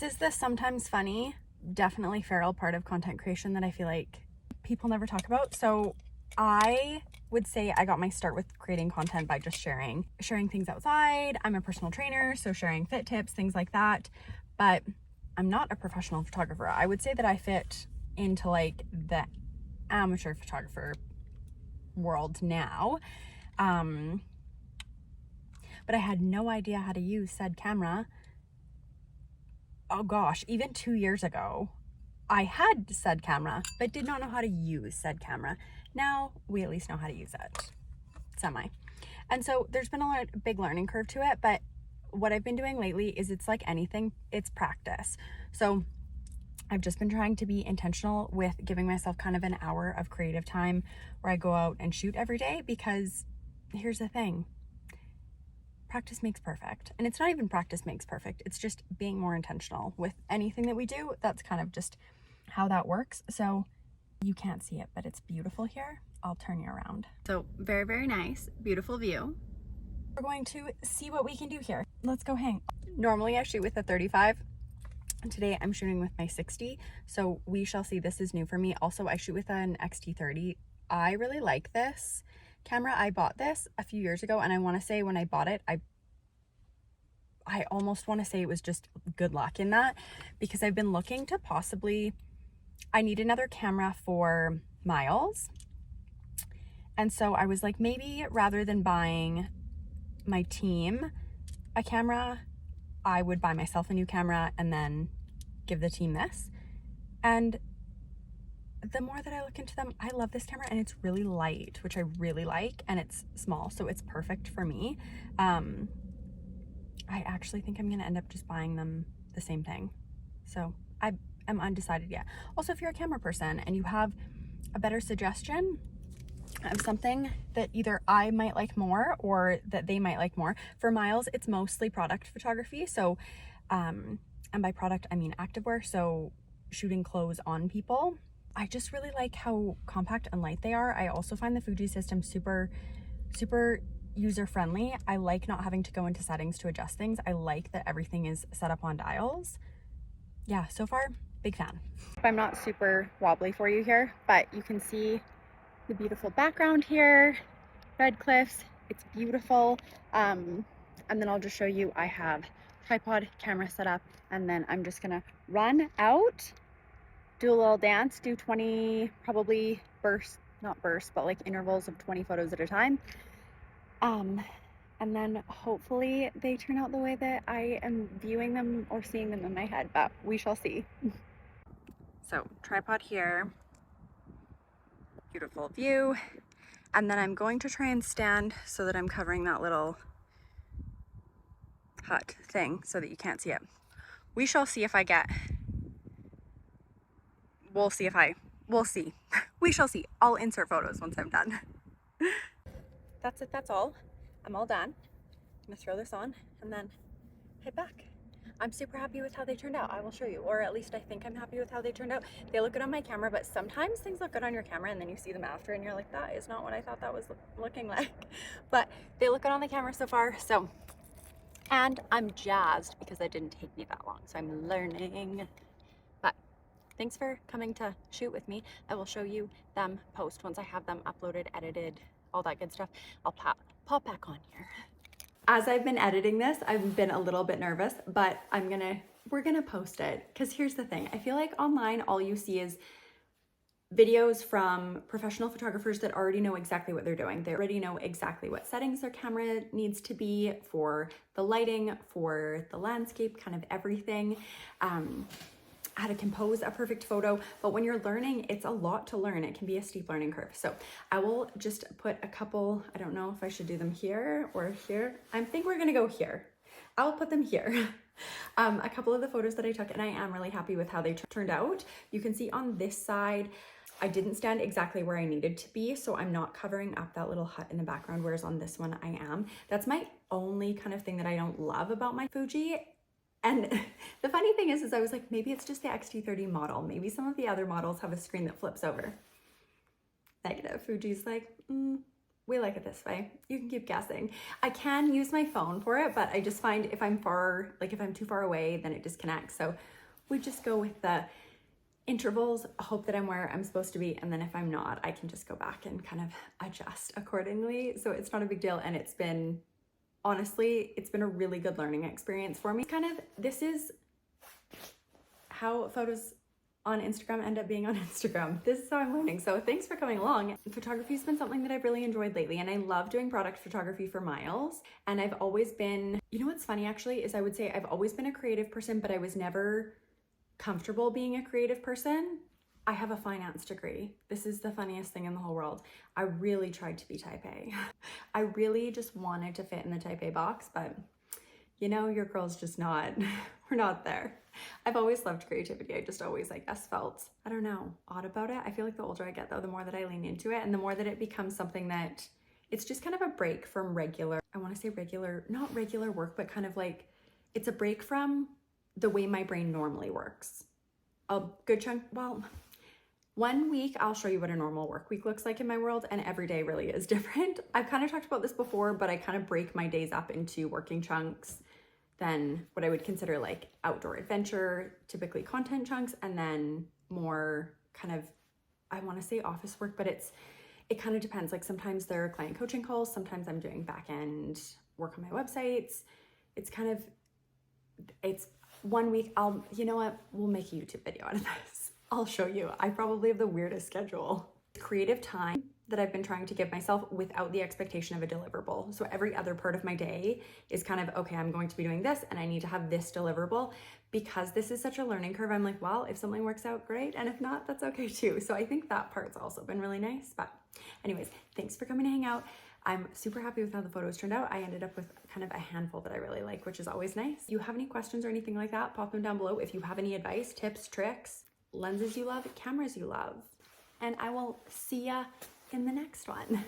Is this sometimes funny? Definitely feral part of content creation that I feel like people never talk about. So I would say I got my start with creating content by just sharing things outside. I'm a personal trainer, so sharing fit tips, things like that. But I'm not a professional photographer. I would say that I fit into like the amateur photographer world now. But I had no idea how to use said camera. Oh gosh, even 2 years ago, I had said camera, but did not know how to use said camera. Now we at least know how to use it, semi. And so there's been a big learning curve to it, but what I've been doing lately is it's like anything, it's practice. So I've just been trying to be intentional with giving myself kind of an hour of creative time where I go out and shoot every day, because here's the thing. Practice makes perfect. And it's not even practice makes perfect. It's just being more intentional with anything that we do. That's kind of just how that works. So you can't see it, but it's beautiful here. I'll turn you around. So very, very nice, beautiful view. We're going to see what we can do here. Let's go hang. Normally I shoot with a 35. Today I'm shooting with my 60. So we shall see. This is new for me. Also, I shoot with an XT30. I really like this camera. I bought this a few years ago, and I want to say when I bought it, I almost want to say it was just good luck in that, because I've been looking to possibly, I need another camera for miles. And so I was like, maybe rather than buying my team a camera, I would buy myself a new camera and then give the team this. And the more that I look into them, I love this camera, and it's really light, which I really like, and it's small, so it's perfect for me. I actually think I'm going to end up just buying them the same thing. So I am undecided yet. Also, if you're a camera person and you have a better suggestion of something that either I might like more or that they might like more. For miles, it's mostly product photography. So, and by product, I mean activewear. So shooting clothes on people. I just really like how compact and light they are. I also find the Fuji system super, super user-friendly. I like not having to go into settings to adjust things. I like that everything is set up on dials. Yeah, so far, big fan. I'm not super wobbly for you here, but you can see the beautiful background here, red cliffs, it's beautiful. And then I'll just show you, I have tripod camera set up, and then I'm just gonna run out, do a little dance, do 20, probably not bursts, but like intervals of 20 photos at a time. And then hopefully they turn out the way that I am viewing them or seeing them in my head, but we shall see. So tripod here, beautiful view. And then I'm going to try and stand so that I'm covering that little hut thing so that you can't see it. We shall see if I get, we'll see. We shall see. I'll insert photos once I'm done. That's it, that's all. I'm all done. I'm gonna throw this on and then head back. I'm super happy with how they turned out. I will show you, or at least I think I'm happy with how they turned out. They look good on my camera, but sometimes things look good on your camera and then you see them after and you're like, that is not what I thought that was looking like. But they look good on the camera so far. So, and I'm jazzed because it didn't take me that long. So I'm learning. But thanks for coming to shoot with me. I will show you them post once I have them uploaded, edited, all that good stuff. I'll pop back on here. As I've been editing this, I've been a little bit nervous, but we're gonna post it. Because here's the thing, I feel like online all you see is videos from professional photographers that already know exactly what they're doing. They already know exactly what settings their camera needs to be for the lighting, for the landscape, kind of everything. How to compose a perfect photo, but when you're learning, it's a lot to learn. It can be a steep learning curve. So I will just put a couple, I don't know if I should do them here or here. I think we're gonna go here. I'll put them here. A couple of the photos that I took, and I am really happy with how they turned out. You can see on this side, I didn't stand exactly where I needed to be, so I'm not covering up that little hut in the background, whereas on this one I am. That's my only kind of thing that I don't love about my Fuji. And the funny thing is I was like, maybe it's just the XT30 model. Maybe some of the other models have a screen that flips over. Negative. Fuji's like, We like it this way. You can keep guessing. I can use my phone for it, but I just find if I'm far, like if I'm too far away, then it disconnects. So we just go with the intervals, hope that I'm where I'm supposed to be, and then if I'm not, I can just go back and kind of adjust accordingly. So it's not a big deal, and it's been, honestly, it's been a really good learning experience for me. This is how photos on Instagram end up being on Instagram. This is how I'm learning. So thanks for coming along. Photography has been something that I've really enjoyed lately, and I love doing product photography for Miles. And I've always been, you know what's funny actually, is I would say I've always been a creative person, but I was never comfortable being a creative person. I have a finance degree. This is the funniest thing in the whole world. I really tried to be type A. I really just wanted to fit in the type A box, but you know, your girl's just not, we're not there. I've always loved creativity. I just always, I guess, felt, I don't know, odd about it. I feel like the older I get though, the more that I lean into it and the more that it becomes something that it's just kind of a break from regular, I want to say regular, not regular work, but kind of like, it's a break from the way my brain normally works. A good chunk, well, 1 week, I'll show you what a normal work week looks like in my world, and every day really is different. I've kind of talked about this before, but I kind of break my days up into working chunks, then what I would consider like outdoor adventure, typically content chunks, and then more kind of, I want to say office work, but it kind of depends. Like sometimes there are client coaching calls, sometimes I'm doing back end work on my websites. It's 1 week, you know what, we'll make a YouTube video out of this. I'll show you. I probably have the weirdest schedule. Creative time that I've been trying to give myself without the expectation of a deliverable. So every other part of my day is kind of, okay, I'm going to be doing this and I need to have this deliverable. Because this is such a learning curve, I'm like, well, if something works out, great. And if not, that's okay too. So I think that part's also been really nice. But anyways, thanks for coming to hang out. I'm super happy with how the photos turned out. I ended up with kind of a handful that I really like, which is always nice. If you have any questions or anything like that, pop them down below. If you have any advice, tips, tricks, lenses you love, cameras you love, and I will see ya in the next one.